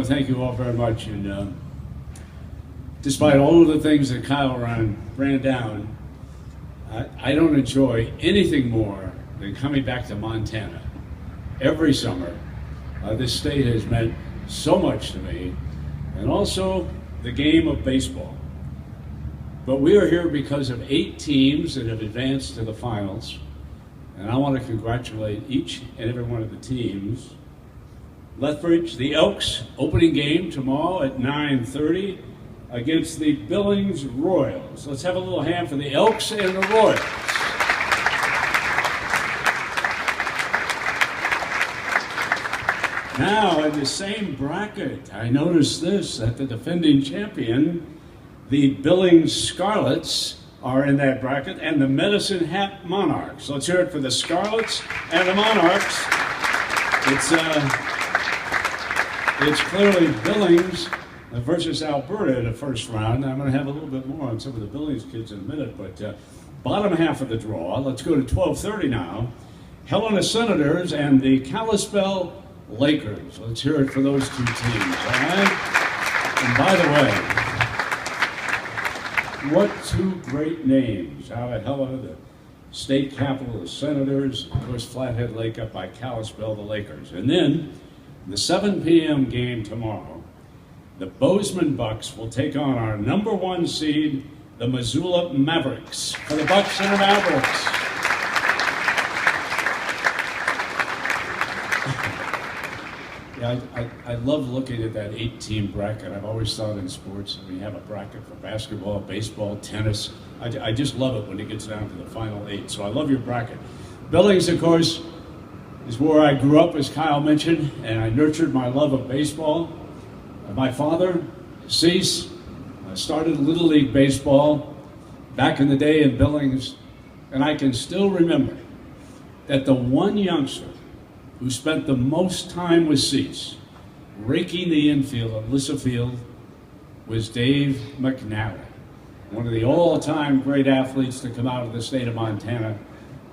thank you all very much. And despite all of the things that Kyle ran down, I don't enjoy anything more than coming back to Montana every summer. This state has meant so much to me, and also the game of baseball. But we are here because of 8 teams that have advanced to the finals, and I want to congratulate each and every one of the teams. Lethbridge, the Elks, opening game tomorrow at 9:30 against the Billings Royals. Let's have a little hand for the Elks and the Royals. Now, in the same bracket, I noticed this, that the defending champion, the Billings Scarlets, are in that bracket, and the Medicine Hat Monarchs. Let's hear it for the Scarlets and the Monarchs. It's clearly Billings versus Alberta in the first round. I'm going to have a little bit more on some of the Billings kids in a minute, but bottom half of the draw. Let's go to 12:30 now. Helena Senators and the Kalispell Lakers. Let's hear it for those 2 teams, all right? And by the way, what 2 great names out of Helena, the state capital, the Senators, of course, Flathead Lake up by Kalispell, the Lakers. And then the 7 p.m. game tomorrow, the Bozeman Bucks will take on our number 1 seed, the Missoula Mavericks. For the Bucks and the Mavericks. Yeah, I love looking at that 8-team bracket. I've always thought in sports, we have a bracket for basketball, baseball, tennis. I just love it when it gets down to the final 8. So I love your bracket. Billings, of course, is where I grew up, as Kyle mentioned, and I nurtured my love of baseball. My father, Cease, started Little League Baseball back in the day in Billings, and I can still remember that the one youngster who spent the most time with Cease, raking the infield at Lissa Field, was Dave McNally, one of the all-time great athletes to come out of the state of Montana.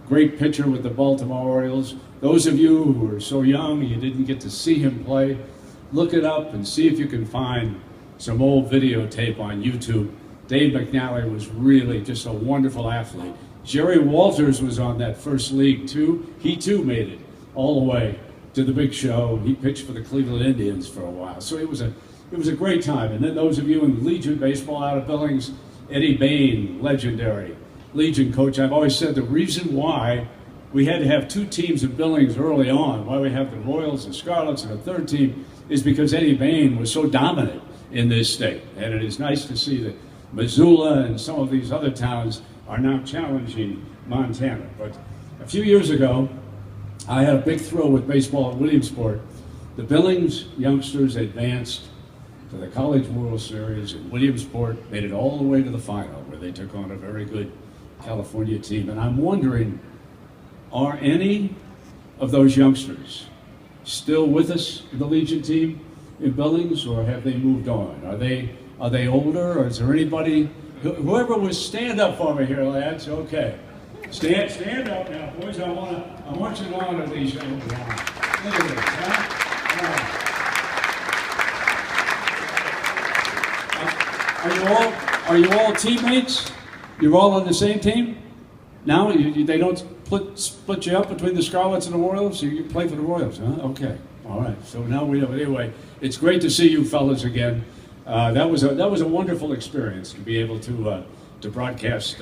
Great pitcher with the Baltimore Orioles. Those of you who are so young you didn't get to see him play, look it up and see if you can find some old videotape on YouTube. Dave McNally was really just a wonderful athlete. Jerry Walters was on that first league too. He too made it all the way to the big show. He pitched for the Cleveland Indians for a while. So it was a great time. And then those of you in Legion baseball out of Billings, Eddie Bain, legendary Legion coach. I've always said the reason why we had to have 2 teams in Billings early on, why we have the Royals and Scarlets and a 3rd team, is because Eddie Bain was so dominant in this state. And it is nice to see that Missoula and some of these other towns are now challenging Montana. But a few years ago, I had a big thrill with baseball at Williamsport. The Billings youngsters advanced to the College World Series, and Williamsport made it all the way to the final, where they took on a very good California team. And I'm wondering, are any of those youngsters still with us in the Legion team in Billings, or have they moved on? Are they older, or is there anybody? Whoever was, stand up for me here, lads. Okay. Stand up now, boys. I want you to honor these young men. Look at this, huh? Are you all teammates? You're all on the same team? Now they don't split you up between the Scarlets and the Royals? You play for the Royals, huh? Okay. All right. So now we know. Anyway, it's great to see you fellas again. That was a wonderful experience to be able to broadcast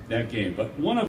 that game. But one of